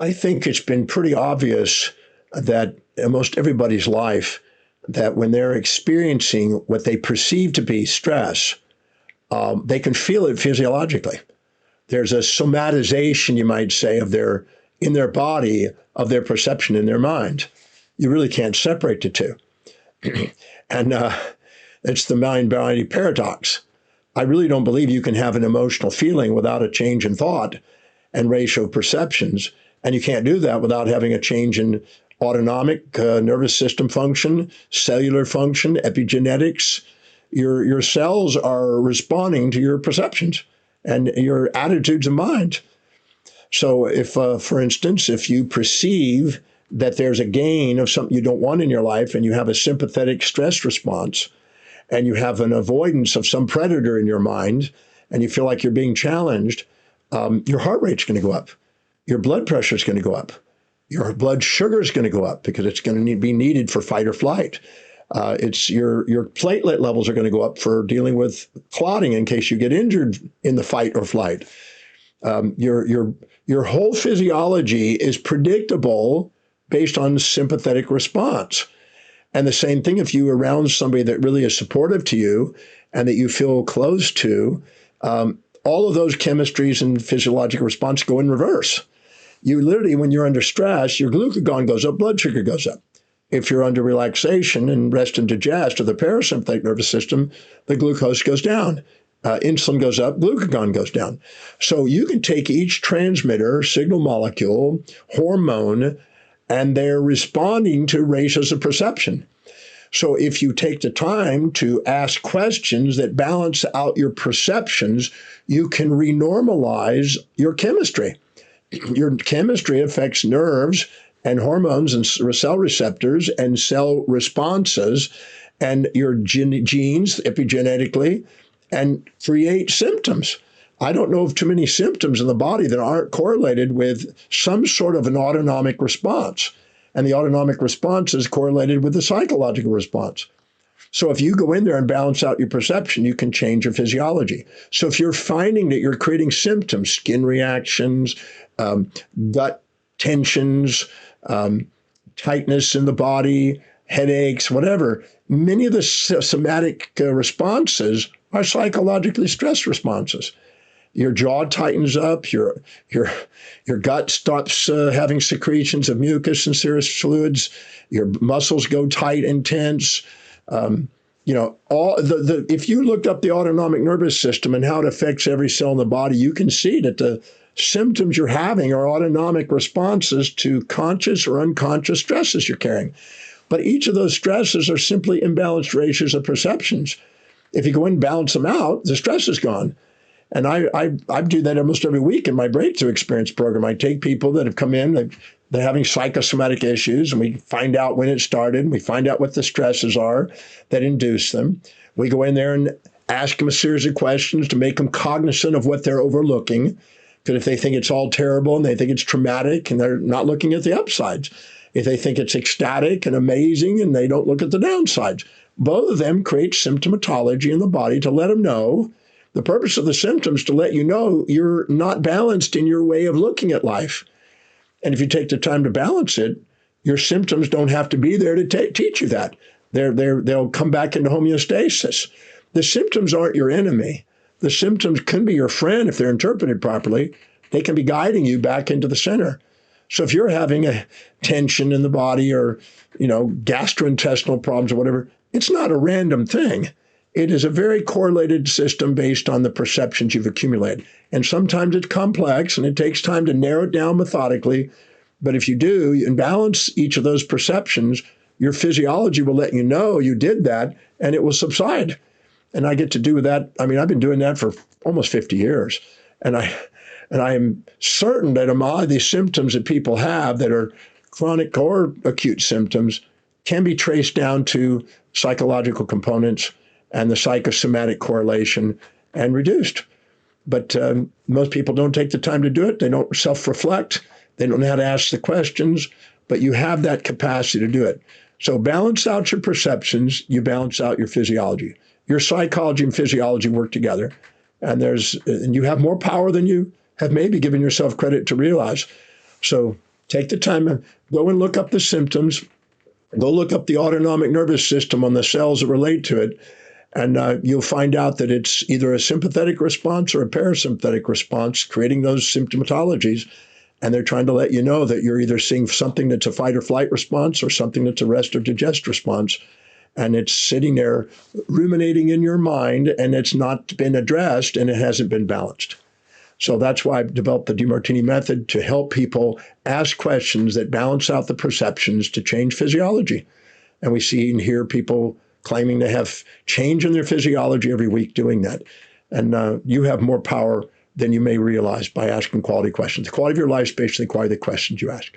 I think it's been pretty obvious that in most everybody's life, that when they're experiencing what they perceive to be stress, they can feel it physiologically. There's a somatization, you might say, of their in their body of their perception in their mind. You really can't separate the two, and it's the mind-body paradox. I really don't believe you can have an emotional feeling without a change in thought and ratio of perceptions. And you can't do that without having a change in autonomic nervous system function, cellular function, epigenetics. Your cells are responding to your perceptions and your attitudes of mind. So if, for instance, if you perceive that there's a gain of something you don't want in your life and you have a sympathetic stress response and you have an avoidance of some predator in your mind and you feel like you're being challenged, your heart rate's going to go up. Your blood pressure is going to go up. Your blood sugar is going to go up because it's going to be needed for fight or flight. It's your platelet levels are going to go up for dealing with clotting in case you get injured in the fight or flight. Your whole physiology is predictable based on sympathetic response. And the same thing if you're around somebody that really is supportive to you and that you feel close to, all of those chemistries and physiological response go in reverse. You literally, when you're under stress, your glucagon goes up, blood sugar goes up. If you're under relaxation and rest and digest of the parasympathetic nervous system, the glucose goes down. Insulin goes up, glucagon goes down. So you can take each transmitter, signal molecule, hormone, and they're responding to ratios of perception. So if you take the time to ask questions that balance out your perceptions, you can renormalize your chemistry. Your chemistry affects nerves and hormones and cell receptors and cell responses and your genes epigenetically and create symptoms. I don't know of too many symptoms in the body that aren't correlated with some sort of an autonomic response. And the autonomic response is correlated with the psychological response. So if you go in there and balance out your perception, you can change your physiology. So if you're finding that you're creating symptoms, skin reactions, gut tensions, tightness in the body, headaches, whatever, many of the somatic responses are psychologically stress responses. Your jaw tightens up, your gut stops having secretions of mucus and serous fluids, your muscles go tight and tense. If you looked up the autonomic nervous system and how it affects every cell in the body, you can see that the symptoms you're having are autonomic responses to conscious or unconscious stresses you're carrying. But each of those stresses are simply imbalanced ratios of perceptions. If you go in and balance them out, the stress is gone. And I do that almost every week in my breakthrough experience program. I take people that have come in, they're having psychosomatic issues, and we find out when it started, and we find out what the stresses are that induce them. We go in there and ask them a series of questions to make them cognizant of what they're overlooking. Because if they think it's all terrible and they think it's traumatic and they're not looking at the upsides, if they think it's ecstatic and amazing and they don't look at the downsides, both of them create symptomatology in the body to let them know. The purpose of the symptoms to let you know you're not balanced in your way of looking at life. And if you take the time to balance it, your symptoms don't have to be there to teach you that. They'll come back into homeostasis. The symptoms aren't your enemy. The symptoms can be your friend if they're interpreted properly. They can be guiding you back into the center. So if you're having a tension in the body or, gastrointestinal problems or whatever, it's not a random thing. It is a very correlated system based on the perceptions you've accumulated. And sometimes it's complex and it takes time to narrow it down methodically. But if you do and balance each of those perceptions, your physiology will let you know you did that and it will subside. And I get to do that. I mean, I've been doing that for almost 50 years. And I am certain that a lot of these symptoms that people have that are chronic or acute symptoms can be traced down to psychological components and the psychosomatic correlation and reduced. But most people don't take the time to do it. They don't self-reflect. They don't know how to ask the questions, but you have that capacity to do it. So balance out your perceptions, you balance out your physiology. Your psychology and physiology work together, and you have more power than you have maybe given yourself credit to realize. So Take the time and go and look up the symptoms. Go look up the autonomic nervous system on the cells that relate to it. And you'll find out that it's either a sympathetic response or a parasympathetic response, creating those symptomatologies. And they're trying to let you know that you're either seeing something that's a fight or flight response or something that's a rest or digest response. And it's sitting there ruminating in your mind, and it's not been addressed, and it hasn't been balanced. So that's why I've developed the Demartini method to help people ask questions that balance out the perceptions to change physiology. And we see and hear people claiming to have change in their physiology every week doing that. And you have more power than you may realize by asking quality questions. The quality of your life is basically the quality of the questions you ask.